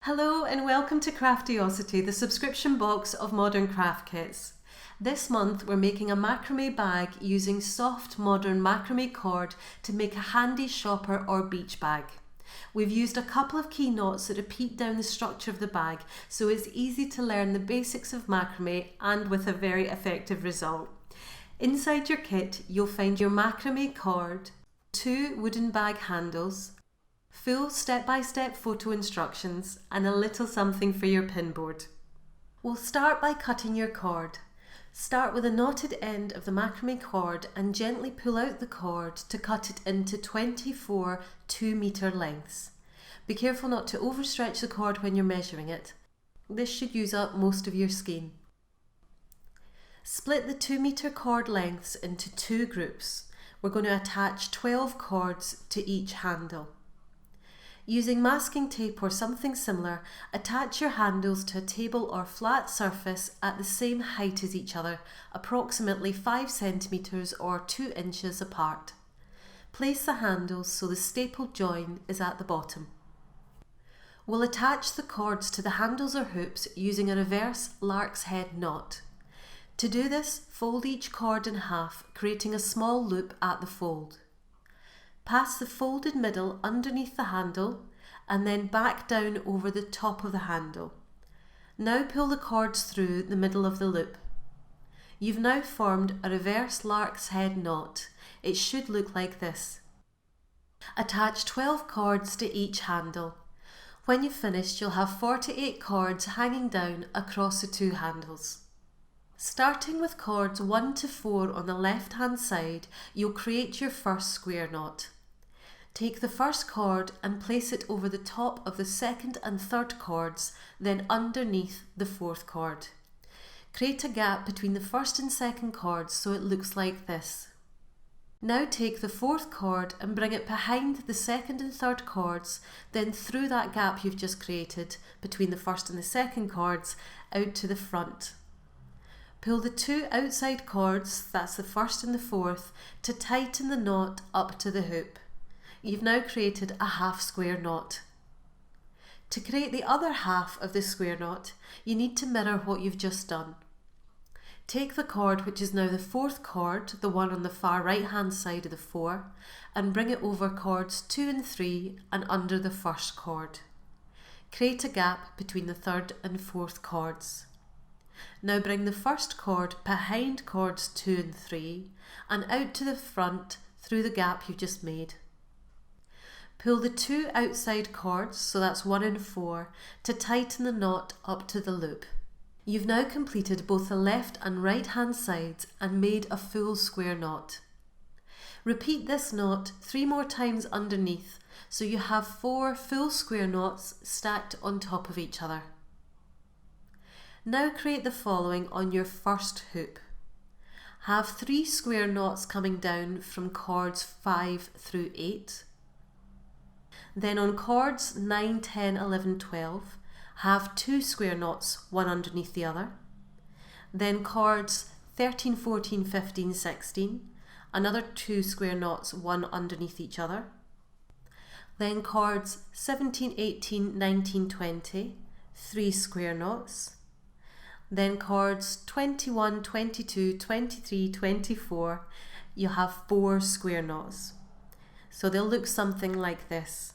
Hello and welcome to Craftiosity, the subscription box of modern craft kits. This month we're making a macrame bag using soft modern macrame cord to make a handy shopper or beach bag. We've used a couple of key knots that repeat down the structure of the bag, so it's easy to learn the basics of macrame and with a very effective result. Inside your kit you'll find your macrame cord, 2 wooden bag handles, full step-by-step photo instructions and a little something for your pinboard. We'll start by cutting your cord. Start with a knotted end of the macrame cord and gently pull out the cord to cut it into 24 2-meter lengths. Be careful not to overstretch the cord when you're measuring it. This should use up most of your skein. Split the 2-meter cord lengths into 2 groups. We're going to attach 12 cords to each handle. Using masking tape or something similar, attach your handles to a table or flat surface at the same height as each other, approximately 5 centimeters or 2 inches apart. Place the handles so the stapled join is at the bottom. We'll attach the cords to the handles or hoops using a reverse lark's head knot. To do this, fold each cord in half, creating a small loop at the fold. Pass the folded middle underneath the handle and then back down over the top of the handle. Now pull the cords through the middle of the loop. You've now formed a reverse lark's head knot. It should look like this. Attach 12 cords to each handle. When you've finished, you'll have 48 cords hanging down across the 2 handles. Starting with cords 1 to 4 on the left hand side, you'll create your first square knot. Take the first cord and place it over the top of the second and third cords, then underneath the 4th cord. Create a gap between the first and second cords so it looks like this. Now take the 4th cord and bring it behind the second and third cords, then through that gap you've just created between the first and the second cords out to the front. Pull the 2 outside cords, that's the 1st and the 4th, to tighten the knot up to the hoop. You've now created a half square knot. To create the other half of the square knot, you need to mirror what you've just done. Take the cord, which is now the 4th cord, the one on the far right hand side of the 4, and bring it over cords 2 and 3 and under the 1st cord. Create a gap between the 3rd and 4th cords. Now bring the 1st cord behind cords 2 and 3 and out to the front through the gap you've just made. Pull the 2 outside cords, so that's 1 and 4, to tighten the knot up to the loop. You've now completed both the left and right hand sides and made a full square knot. Repeat this knot 3 more times underneath, so you have 4 full square knots stacked on top of each other. Now create the following on your first hoop. Have 3 square knots coming down from cords 5 through 8. Then on cords 9, 10, 11, 12, have 2 square knots, one underneath the other. Then cords 13, 14, 15, 16, another 2 square knots, one underneath each other. Then cords 17, 18, 19, 20, 3 square knots. Then cords 21, 22, 23, 24, you have 4 square knots. So they'll look something like this.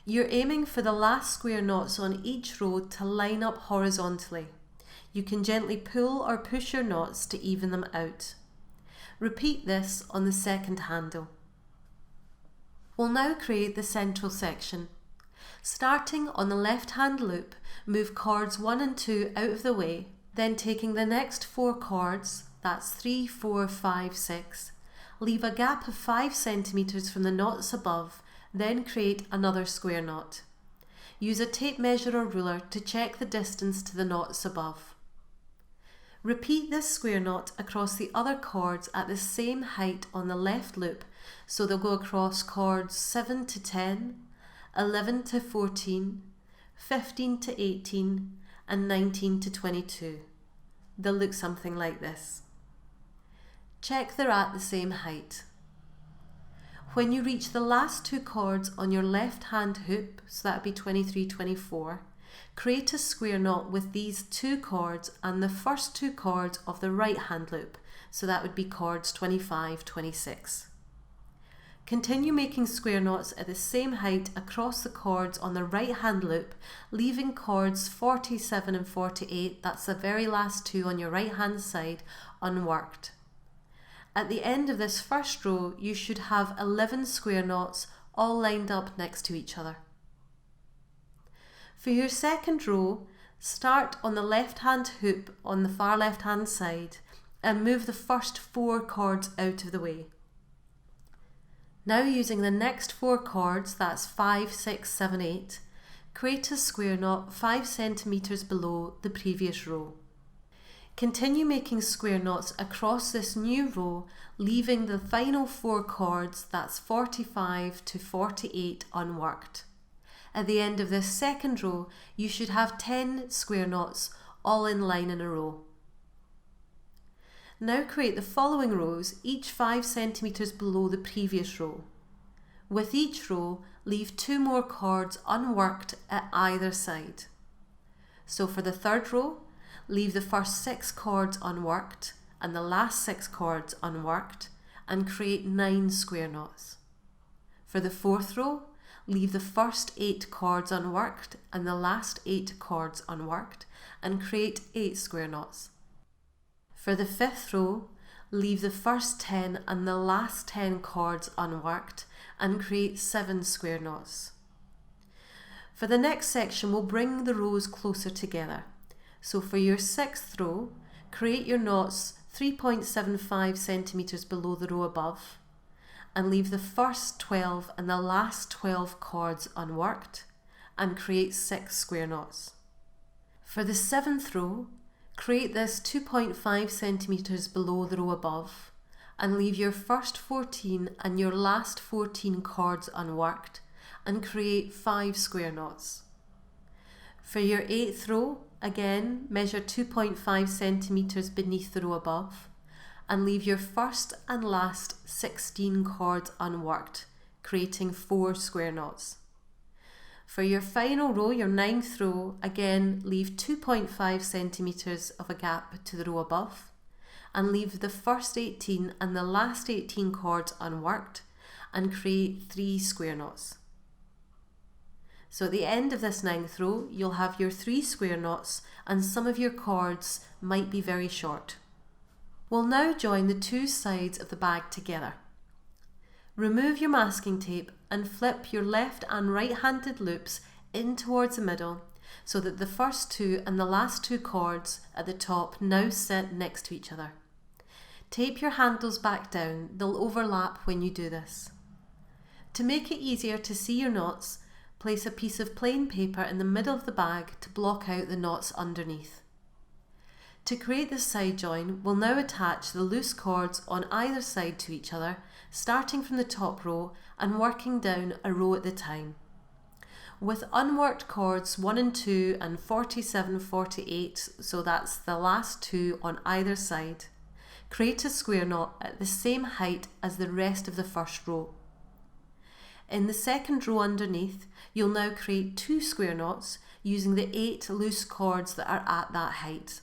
You're aiming for the last square knots on each row to line up horizontally. You can gently pull or push your knots to even them out. Repeat this on the second handle. We'll now create the central section. Starting on the left hand loop, move cords 1 and 2 out of the way, then taking the next 4 cords, that's 3, 4, 5, 6, leave a gap of 5 centimeters from the knots above, then create another square knot. Use a tape measure or ruler to check the distance to the knots above. Repeat this square knot across the other cords at the same height on the left loop, so they'll go across cords 7 to 10, 11 to 14, 15 to 18, and 19 to 22. They'll look something like this. Check they're at the same height. When you reach the last two cords on your left hand hoop, so that would be 23, 24, create a square knot with these two cords and the first two cords of the right hand loop, so that would be cords 25, 26. Continue making square knots at the same height across the cords on the right hand loop, leaving cords 47 and 48, that's the very last two on your right hand side, unworked. At the end of this first row, you should have 11 square knots all lined up next to each other. For your second row, start on the left hand hoop on the far left hand side and move the first four cords out of the way. Now using the next four cords, that's 5, 6, 7, 8, create a square knot 5 centimeters below the previous row. Continue making square knots across this new row, leaving the final four cords, that's 45 to 48, unworked. At the end of this second row, you should have 10 square knots all in line in a row. Now create the following rows, each 5 centimeters below the previous row. With each row, leave 2 more cords unworked at either side. So for the third row, leave the first 6 cords unworked and the last 6 cords unworked and create 9 square knots. For the fourth row, leave the first 8 cords unworked and the last 8 cords unworked and create 8 square knots. For the fifth row, leave the first 10 and the last 10 cords unworked and create 7 square knots. For the next section, we'll bring the rows closer together. So for your sixth row, create your knots 3.75 centimeters below the row above and leave the first 12 and the last 12 cords unworked and create 6 square knots. For the seventh row, create this 2.5 centimeters below the row above and leave your first 14 and your last 14 cords unworked and create 5 square knots. For your eighth row, again measure 2.5 centimeters beneath the row above and leave your first and last 16 cords unworked, creating 4 square knots. For your final row, your ninth row, again leave 2.5 centimeters of a gap to the row above and leave the first 18 and the last 18 cords unworked and create 3 square knots. So at the end of this ninth row, you'll have your 3 square knots and some of your cords might be very short. We'll now join the 2 sides of the bag together. Remove your masking tape and flip your left and right-handed loops in towards the middle so that the first 2 and the last 2 cords at the top now sit next to each other. Tape your handles back down, they'll overlap when you do this. To make it easier to see your knots, place a piece of plain paper in the middle of the bag to block out the knots underneath. To create this side join, we'll now attach the loose cords on either side to each other, starting from the top row and working down a row at a time. With unworked cords 1 and 2 and 47, 48, so that's the last 2 on either side, create a square knot at the same height as the rest of the first row. In the second row underneath, you'll now create 2 square knots using the 8 loose cords that are at that height.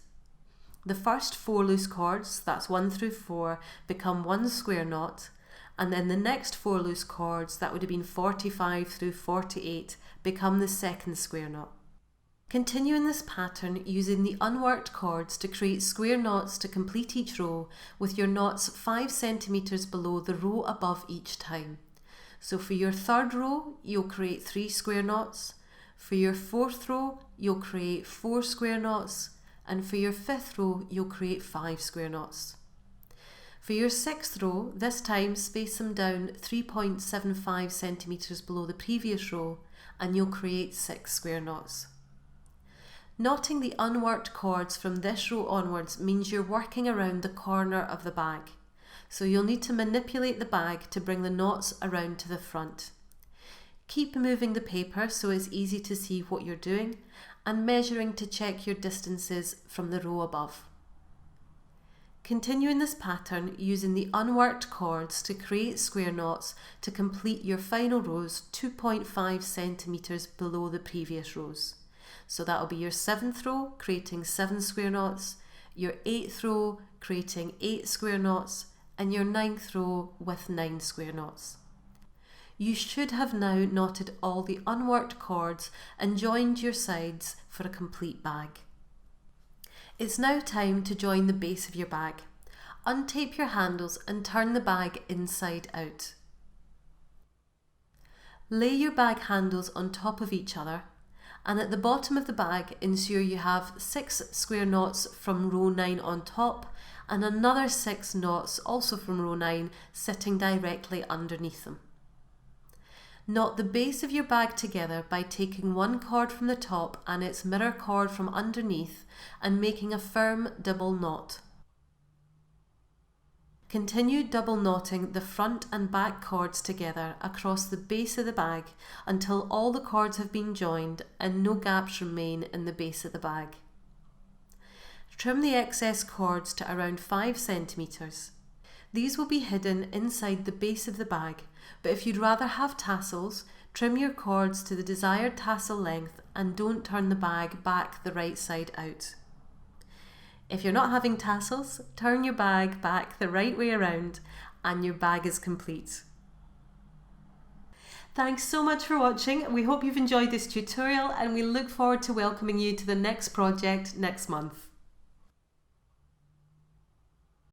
The first 4 loose cords, that's 1 through 4, become 1 square knot, and then the next 4 loose cords, that would have been 45 through 48, become the second square knot. Continue in this pattern using the unworked cords to create square knots to complete each row with your knots 5 centimeters below the row above each time. So for your third row, you'll create 3 square knots. For your fourth row, you'll create 4 square knots. And for your fifth row, you'll create 5 square knots. For your sixth row, this time space them down 3.75 centimeters below the previous row and you'll create 6 square knots. Knotting the unworked cords from this row onwards means you're working around the corner of the bag. So you'll need to manipulate the bag to bring the knots around to the front. Keep moving the paper so it's easy to see what you're doing and measuring to check your distances from the row above. Continue in this pattern using the unworked cords to create square knots to complete your final rows 2.5 centimetres below the previous rows. So that will be your 7th row, creating 7 square knots, your 8th row, creating 8 square knots, and your 9th row with 9 square knots. You should have now knotted all the unworked cords and joined your sides for a complete bag. It's now time to join the base of your bag. Untape your handles and turn the bag inside out. Lay your bag handles on top of each other, and at the bottom of the bag ensure you have 6 square knots from row 9 on top and another 6 knots also from row 9 sitting directly underneath them. Knot the base of your bag together by taking one cord from the top and its mirror cord from underneath and making a firm double knot. Continue double knotting the front and back cords together across the base of the bag until all the cords have been joined and no gaps remain in the base of the bag. Trim the excess cords to around 5 centimetres. These will be hidden inside the base of the bag, but if you'd rather have tassels, trim your cords to the desired tassel length and don't turn the bag back the right side out. If you're not having tassels, turn your bag back the right way around and your bag is complete. Thanks so much for watching. We hope you've enjoyed this tutorial and we look forward to welcoming you to the next project next month.